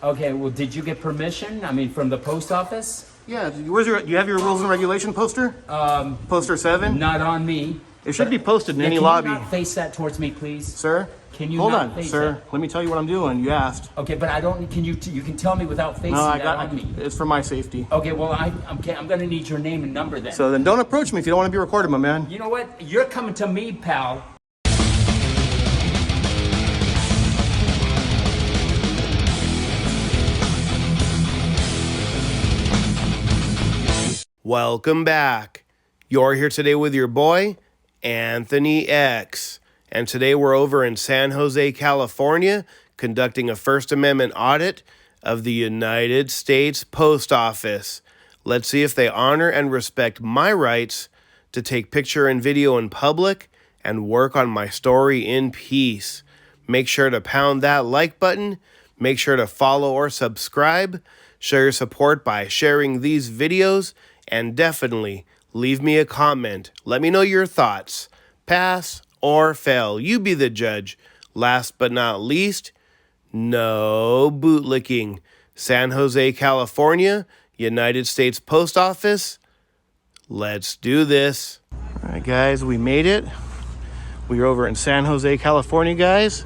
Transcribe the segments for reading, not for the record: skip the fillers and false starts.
Okay, well, did you get permission? I mean, from the post office? Yeah, where's your, you have your rules and regulation poster? Poster 7? Not on me. It should be posted in any Can lobby. you not face that towards me, please? Sir? Can you Hold not on, face sir. that? Let me tell you what I'm doing. You asked. Okay, but I don't, you can tell me without facing No, that on me. it's for my safety. Okay, well, I'm gonna need your name and number then. So then don't approach me if you don't want to be recorded, my man. You know what? You're coming to me, pal. Welcome back. You're here today with your boy, Anthony X. And today we're over in San Jose, California, conducting a First Amendment audit of the United States Post Office. Let's see if they honor and respect my rights to take picture and video in public and work on my story in peace. Make sure to pound that like button. Make sure to follow or subscribe. Show your support by sharing these videos. And definitely leave me a comment. Let me know your thoughts. Pass or fail. You be the judge. Last but not least, no bootlicking. San Jose, California, United States Post Office. Let's do this. All right, guys, we made it. We are over in San Jose, California, guys,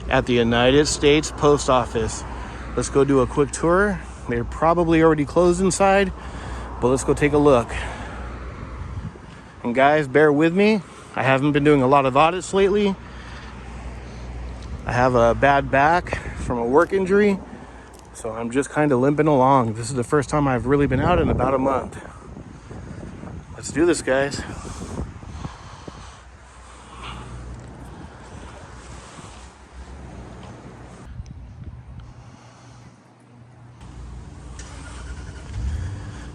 at the United States Post Office. Let's go do a quick tour. They're probably already closed inside, but let's go take a look. And guys, bear with me. I haven't been doing a lot of audits lately. I have a bad back from a work injury, so I'm just kind of limping along. This is the first time I've really been out in about a month. Let's do this, guys.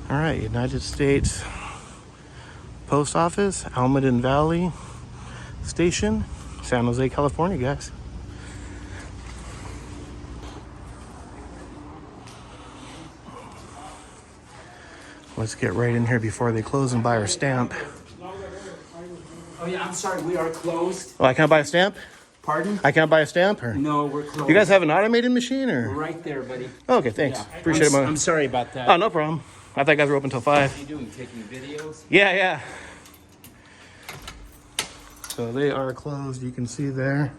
All right, United States Post Office, Almaden Valley Station, San Jose, California, guys. Let's get right in here before they close and buy our stamp. Oh yeah, I'm sorry, we are closed. Oh, I can't buy a stamp? Pardon? I can't buy a stamp? Or? No, we're closed. You guys have an automated machine, or? Right there, buddy. Okay, thanks. Yeah. Appreciate it, man. I'm sorry about that. Oh, no problem. I thought you guys were open till 5. What are you doing, taking videos? Yeah. So they are closed, you can see there.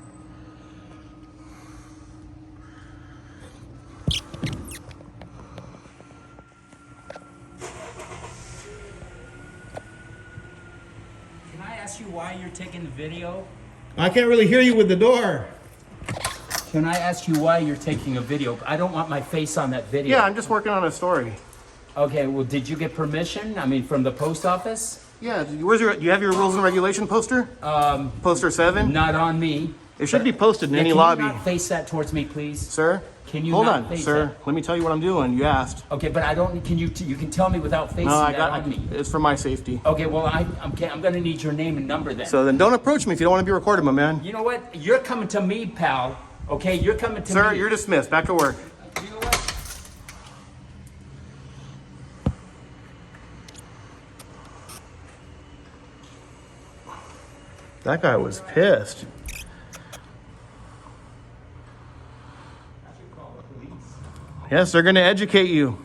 Can I ask you why you're taking the video? I can't really hear you with the door. Can I ask you why you're taking a video? I don't want my face on that video. Yeah, I'm just working on a story. Okay, well, did you get permission? I mean, from the post office? Yeah, where's your, you have your rules and regulation poster? Poster 7? Not on me. It should be posted in any Can lobby. you not face that towards me, please? Sir? Can you Hold not on, face sir. that? Let me tell you what I'm doing. You asked. Okay, but I don't. You can tell me without facing No, that on me? it's for my safety. Okay, well, I'm gonna need your name and number then. So then don't approach me if you don't want to be recorded, my man. You know what? You're coming to me, pal. Okay, you're coming to me. Sir, you're dismissed. Back to work. You know what? That guy was pissed. I should call the police. Yes, they're going to educate you.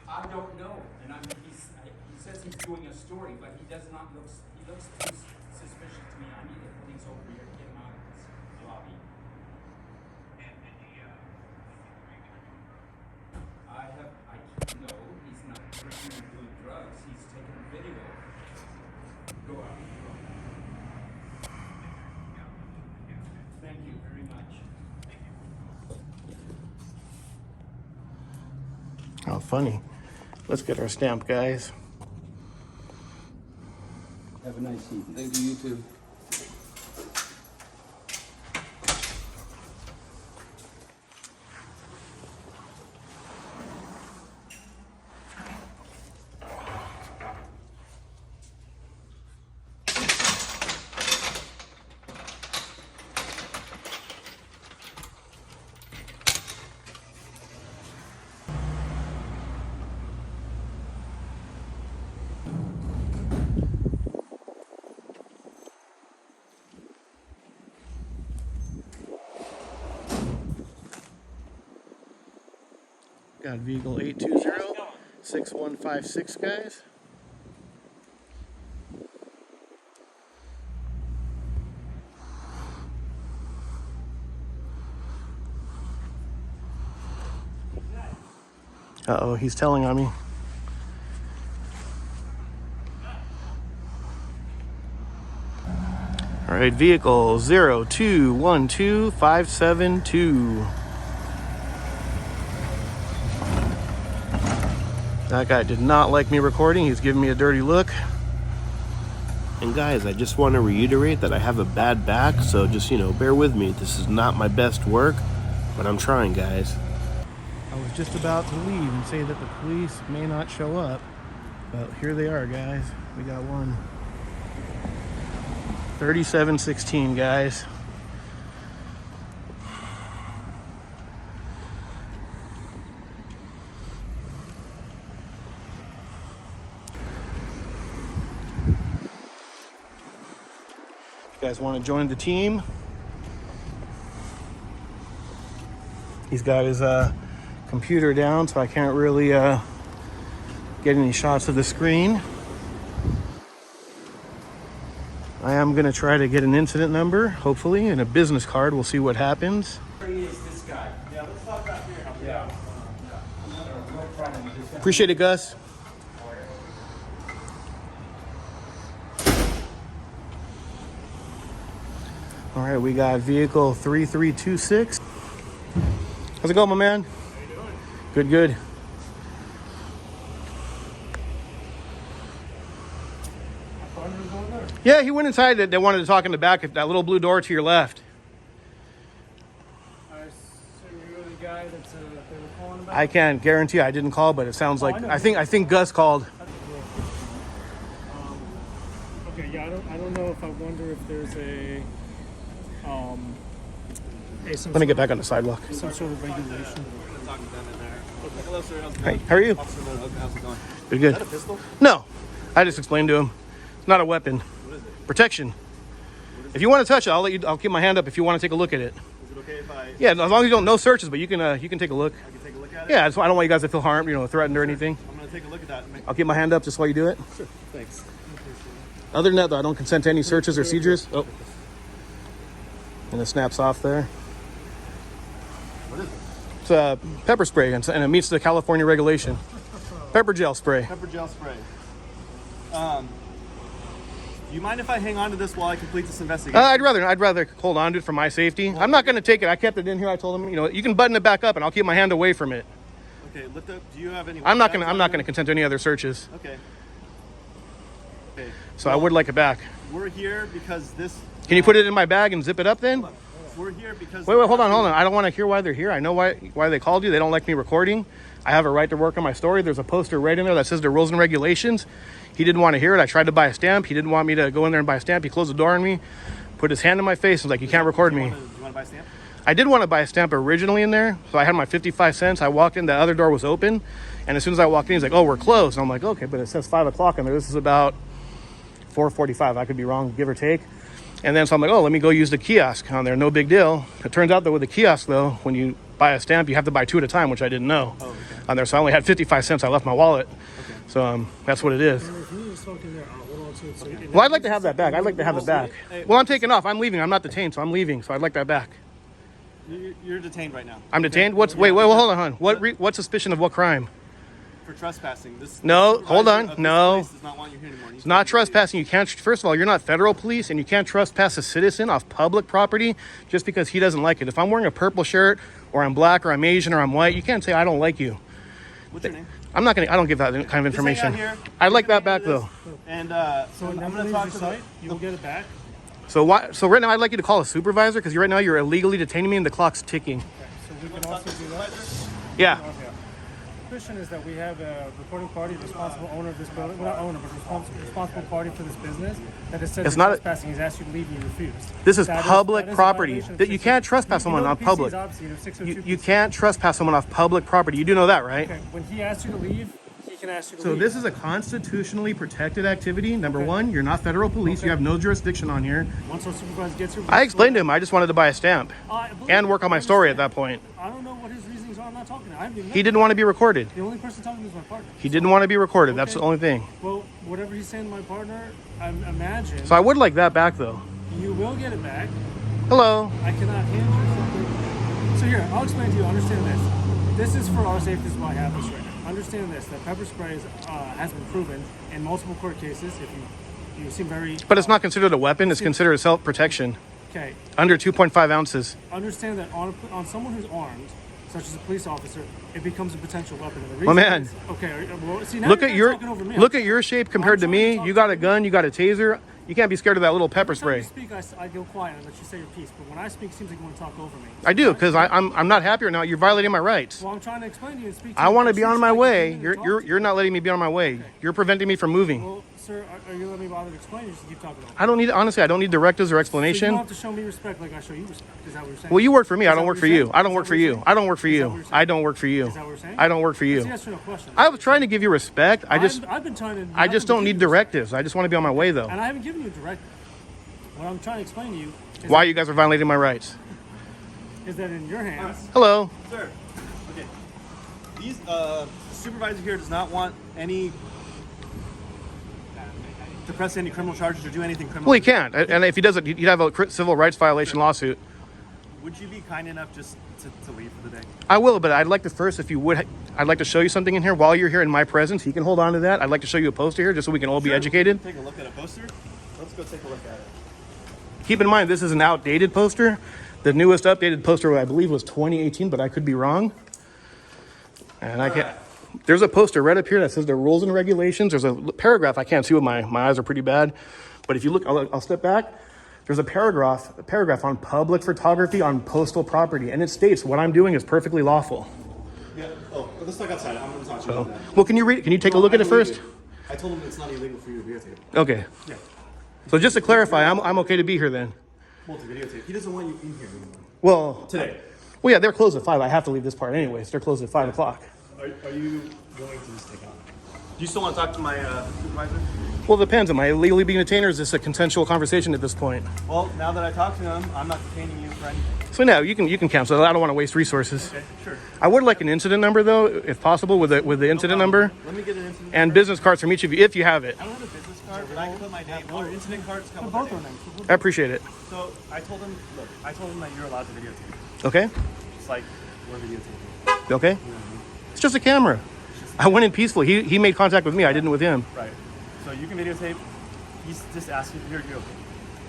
I don't know, and he says he's doing a story, but he does not look. He looks suspicious to me. I need the police over here to get him out of this lobby. I How funny. Let's get our stamp, guys. Have a nice evening. Thank you, you too. Got vehicle 820-6156, guys. Uh-oh, he's telling on me. All right, vehicle 0212572. That guy did not like me recording. He's giving me a dirty look. And guys, I just want to reiterate that I have a bad back, so just, bear with me. This is not my best work, but I'm trying, guys. I was just about to leave and say that the police may not show up, but here they are, guys. We got one. 3716, guys. You guys want to join the team? He's got his computer down, so I can't really get any shots of the screen. I am going to try to get an incident number, hopefully, and a business card. We'll see what happens. Where is this guy? Yeah, let's talk back here. Yeah. No problem with this guy. Appreciate it, Gus. All right, we got vehicle 3326. How's it going, my man? How you doing? Good, good. Yeah, he went inside. They wanted to talk in the back at that little blue door to your left. I assume you're the guy that's they were calling about? I can't guarantee I didn't call, but it sounds like I know. I think Gus called. Okay, yeah, I don't know if I wonder if there's some Let me get back on the sidewalk. some sort of regulation. Talking to them in there. Hello, sir. How's it Hey, going? how are you? Officer Miller, how's it going? Good, good. Is that a pistol? No, I just explained to him. It's not a weapon. What is it? Protection. If you want to touch it, I'll keep my hand up if you want to take a look at it. Is it okay if I Yeah, as long as you don't no searches, but you can take a look. can take a look at it? Yeah, that's why I don't want you guys to feel harmed, threatened or anything. I'm gonna take a look at that. And make... I'll keep my hand up just while you do it. Sure. Thanks. Other than that, though, I don't consent to any searches or seizures. Oh, and it snaps off there. What is it? It's pepper spray, and it meets the California regulation. Pepper gel spray. Pepper gel spray. Do you mind if I hang on to this while I complete this investigation? I'd rather hold on to it for my safety. I'm not going to take it. I kept it in here. I told him, you can button it back up, and I'll keep my hand away from it. Okay, lift up. Do you have any? I'm not weapons going on to you? consent to any other searches. Okay. Okay. So I would like it back. We're here because this. Can you put it in my bag and zip it up then? We're here because. Wait, hold on. I don't want to hear why they're here. I know why they called you. They don't like me recording. I have a right to work on my story. There's a poster right in there that says the rules and regulations. He didn't want to hear it. I tried to buy a stamp. He didn't want me to go in there and buy a stamp. He closed the door on me, put his hand in my face, and was like, you can't record me. Do you want to buy a stamp? I did want to buy a stamp originally in there, so I had my 55 cents. I walked in, the other door was open, and as soon as I walked in, he's like, oh, we're closed. And I'm like, okay, but it says 5 o'clock in there. This is about 4:45. I could be wrong, give or take. And then so I'm like, oh, let me go use the kiosk on there. No big deal. It turns out that with the kiosk, though, when you buy a stamp, you have to buy 2 at a time, which I didn't know. Oh, okay. On there, so I only had 55 cents. I left my wallet. Okay. So that's what it is. Can you just talk in there? I'll hold on to it. So Well, I'd like to have that back. I'd like to have it back. Well, I'm taking off. I'm leaving. I'm not detained, so I'm leaving. So I'd like that back. You're detained right now. I'm detained? Wait, hold on, hon. What suspicion of what crime? For trespassing. No, hold on. No. Does not want you here anymore. It's not trespassing. You can't, first of all, you're not federal police, and you can't trespass a citizen off public property just because he doesn't like it. If I'm wearing a purple shirt, or I'm black, or I'm Asian, or I'm white, you can't say I don't like you. What's your name? I'm not gonna. I don't give that kind of Just hang out information. here. I'd like We're that gonna back handle though. this, And So I'm when going to leaves talk your to site, you will get it back. So why? So right now, I'd like you to call a supervisor because right now you're illegally detaining me and the clock's ticking. Okay, so we can also do that. Yeah. Okay. The question is that we have a reporting party, responsible owner of this building, well, not owner, but responsible party for this business that has said It's you're not a- trespassing. He's asked you to leave and you refused. This is That public that a property. violation of That you can't trespass someone know on the PC is public. obviously, 602 You PC. can't trespass someone off public property. You do know that, right? Okay, when he asks you to leave, he can ask you to So leave. this is a constitutionally protected activity. Number Okay. one, you're not federal police. You have no jurisdiction on here. Once our supervisor gets here, I explained to him I just wanted to buy a stamp and work on my story at that point. I don't know what his reasonings are. I'm not talking. I haven't even He didn't want to be recorded. The only person talking is my partner. He didn't want to be recorded. That's the Okay. only thing. Well, whatever he's saying to my partner, I imagine So I would like that back though. you will get it back. Hello. I cannot handle something. So here, I'll explain to you. Understand this. This is for our safety. This is why I have this right now. Understand this. That pepper spray has been proven in multiple court cases. If you seem very. But it's not considered a weapon. It's considered self-protection. Okay. Under 2.5 ounces. Understand that on someone who's armed, such as a police officer, it becomes a potential weapon. And the My reason man. is- okay. Well, see, now Look you're at your talking over me. look at your shape compared to I'm trying to me. talk You to got a gun. You got a taser. You can't be scared of that little pepper Every time you spray. speak, I go quiet and let you say your piece. But when I speak, it seems like you want to talk over me. I do because I'm not happy right now. You're violating my rights. Well, I'm trying to explain to you and speak to I you. want to but be you on seem my like way. you can't talk to You're not letting me be on my way. You're preventing me from moving. Well, sir, are you letting me bother to explain? Or just keep talking over me? I don't need honestly. I don't need directives or So you explanation. don't have to show me respect like I show you respect. Is that what you're saying? Well, you work for me. I Is don't that work what for you're you. saying? I don't Is work that for what you're you. saying? I don't work for Is that you. what you're saying? I don't work for you. Is that what you're saying? I don't work for It's a you. yes or no question. I was trying to give you respect. I've been trying to. I just don't need directives. I just want to be on my way though. And I haven't given you a directive. What I'm trying to explain to you is, Why you guys are violating my rights? is that in your hands. Hello. Sir. Okay. These supervisor here does not want any to press any criminal charges or do anything criminal. Well, he can't. And if he doesn't, he'd have a civil rights violation lawsuit. Would you be kind enough just to leave for the day? I will, but I'd like to first, if you would, I'd like to show you something in here while you're here in my presence. He can hold on to that. I'd like to show you a poster here just so we can all be Sure. educated. Take a look at a poster. Let's go take a look at it. Keep in mind, this is an outdated poster. The newest updated poster, I believe, was 2018, but I could be wrong. And I can't. There's a poster right up here that says the rules and regulations. There's a paragraph I can't see with my eyes are pretty bad. But if you look, I'll step back. There's a paragraph on public photography on postal property, and it states what I'm doing is perfectly lawful. Yeah. Oh, but let's talk outside. I'm going to talk to you about that. Well, can you read? Can you take a look at it first? I told him it's not illegal for you to videotape. Okay. Yeah. So just to clarify, I'm okay to be here then. Well, to videotape. He doesn't want you in here anymore. Well, Today. well, yeah, they're closed at 5. I have to leave this part anyways. They're closed at 5 o'clock. Are you willing to just take on? Do you still want to talk to my supervisor? Well, it depends. Am I illegally being detained, or is this a consensual conversation at this point? Well, now that I talked to him, I'm not detaining you for anything. So now you can cancel. I don't want to waste resources. Okay, sure. I would like an incident number though, if possible, with the incident number Let me get an incident and number. business cards from each of you if you have it. I don't have a business card, but I can put my name. Our incident cards come Put with both our our name. names. I appreciate it. So I told him, look, I told him that you're allowed to videotape. Okay. It's like we're videotaping. Okay. It's just a camera. I went in peacefully. He made contact with me. I didn't with him. Right. So you can videotape. He's just asking. You're okay.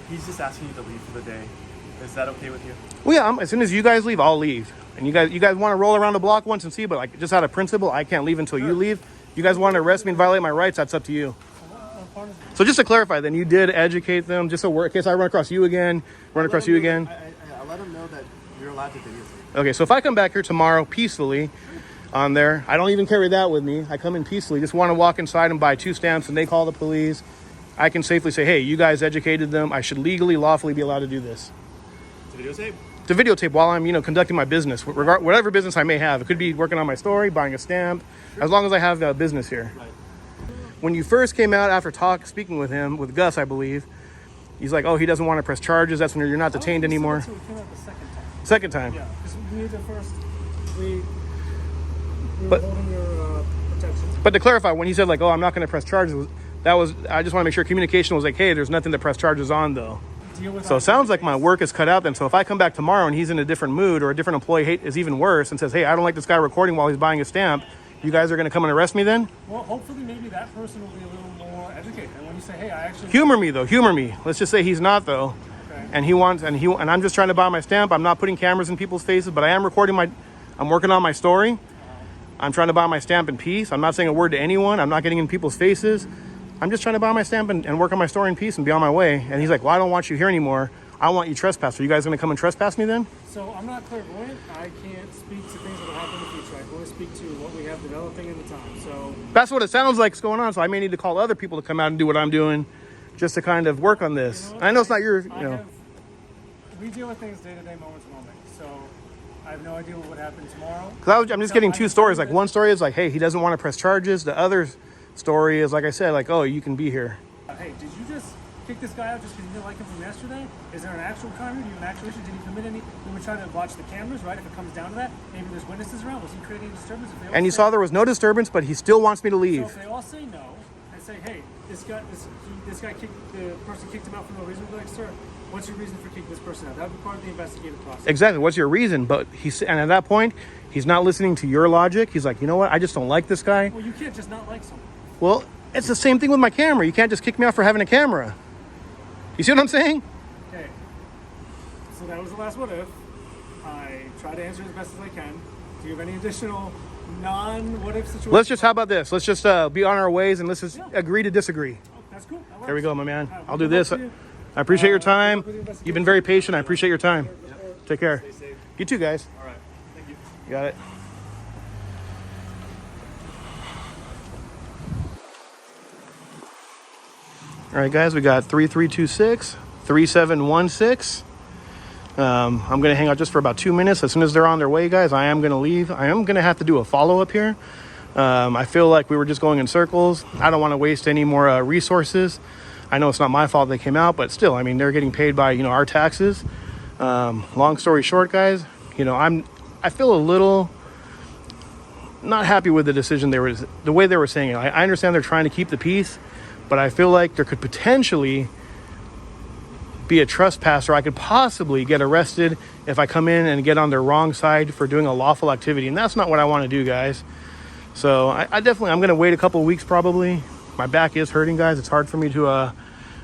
He's just asking you to leave for the day. Is that okay with you? Well, yeah. As soon as you guys leave, I'll leave. And you guys want to roll around the block once and see, but like just out of principle, I can't leave until you leave. You guys want to arrest me and violate my rights? That's up to you. So just to clarify, then you did educate them, just so in case I run across you again, I let him know that you're allowed to videotape. Okay, so if I come back here tomorrow peacefully on there, I don't even carry that with me. I come in peacefully, just want to walk inside and buy 2 stamps and they call the police. I can safely say, hey, you guys educated them. I should legally, lawfully be allowed to do this. To videotape? To videotape while I'm, conducting my business, whatever business I may have. It could be working on my story, buying a stamp, as long as I have business here. Right. When you first came out after speaking with him, with Gus, I believe, he's like, oh, he doesn't want to press charges. That's when you're not detained anymore. So we came out the second time. Second time. Yeah, because we did the first. We were But- holding your protection. But to clarify, when he said like, oh, I'm not going to press charges, I just want to make sure communication was like, hey, there's nothing to press charges on though. Deal with So our it sounds like face. my work is cut out then. So if I come back tomorrow and he's in a different mood or a different employee is even worse and says, hey, I don't like this guy recording while he's buying a stamp, you guys are going to come and arrest me then? Well, hopefully, maybe that person will be a little more educated. And when you say, "Hey, I actually," Humor me though, humor me. Let's just say he's not though. Okay. And I'm just trying to buy my stamp. I'm not putting cameras in people's faces, but I am recording I'm working on my story. I'm trying to buy my stamp in peace. I'm not saying a word to anyone. I'm not getting in people's faces. I'm just trying to buy my stamp and work on my story in peace and be on my way. And he's like, well, I don't want you here anymore. I want you trespass. Are you guys going to come and trespass me then? So I'm not clairvoyant. I can't speak to things that will happen in the future. I can only speak to what we have developing in the time. So That's what it sounds like is going on. So I may need to call other people to come out and do what I'm doing just to kind of work on this. I know it's not your, we deal with things day to day, moment to moment. So I have no idea what would happen tomorrow. Because I'm just getting two stories. Like one story is like, hey, he doesn't want to press charges. The other story is, like I said, like, oh, you can be here. Hey, did you just kick this guy out just because you didn't like him from yesterday? Is there an actual crime? Do you have an actual issue? Did he commit any? We were trying to watch the cameras, right? If it comes down to that, maybe there's witnesses around. Was he creating disturbance? If they all And you say- saw there was no disturbance, but he still wants me to So leave. if they all say no and say, hey, this guy kicked the person kicked him out for no reason, we'd be like, sir, what's your reason for kicking this person out? That would be part of the investigative process. Exactly. What's your reason? But and at that point, he's not listening to your logic. He's like, you know what? I just don't like this guy. Well, you can't just not like someone. Well, it's the same thing with my camera. You can't just kick me out for having a camera. You see what I'm saying? Okay. So that was the last what if. I try to answer as best as I can. Do you have any additional non-what if situations? Let's just, how about this? Let's just be on our ways and let's just agree to disagree. Oh, that's cool. That There we works. go, my man. All right, I'll we'll do this. good luck to you. I appreciate your time. good luck with the You've been very patient. I appreciate your time. Take care. Stay safe. You too, guys. All right. Thank you. You got it. All right, guys, we got 3326, 3716. I'm going to hang out just for about 2 minutes. As soon as they're on their way, guys, I am going to leave. I am going to have to do a follow-up here. I feel like we were just going in circles. I don't want to waste any more resources. I know it's not my fault they came out, but still, I mean, they're getting paid by, our taxes. Long story short, guys, I feel a little not happy with the decision the way they were saying it. I understand they're trying to keep the peace, but I feel like there could potentially be a trespasser. I could possibly get arrested if I come in and get on their wrong side for doing a lawful activity. And that's not what I want to do, guys. So I'm going to wait a couple of weeks probably. My back is hurting, guys. It's hard for me to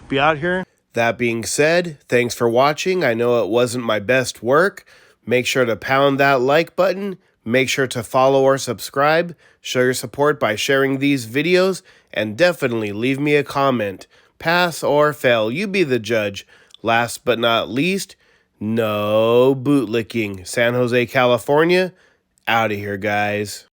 be out here. That being said, thanks for watching. I know it wasn't my best work. Make sure to pound that like button. Make sure to follow or subscribe. Show your support by sharing these videos. And definitely leave me a comment. Pass or fail, you be the judge. Last but not least, no bootlicking. San Jose, California, out of here, guys.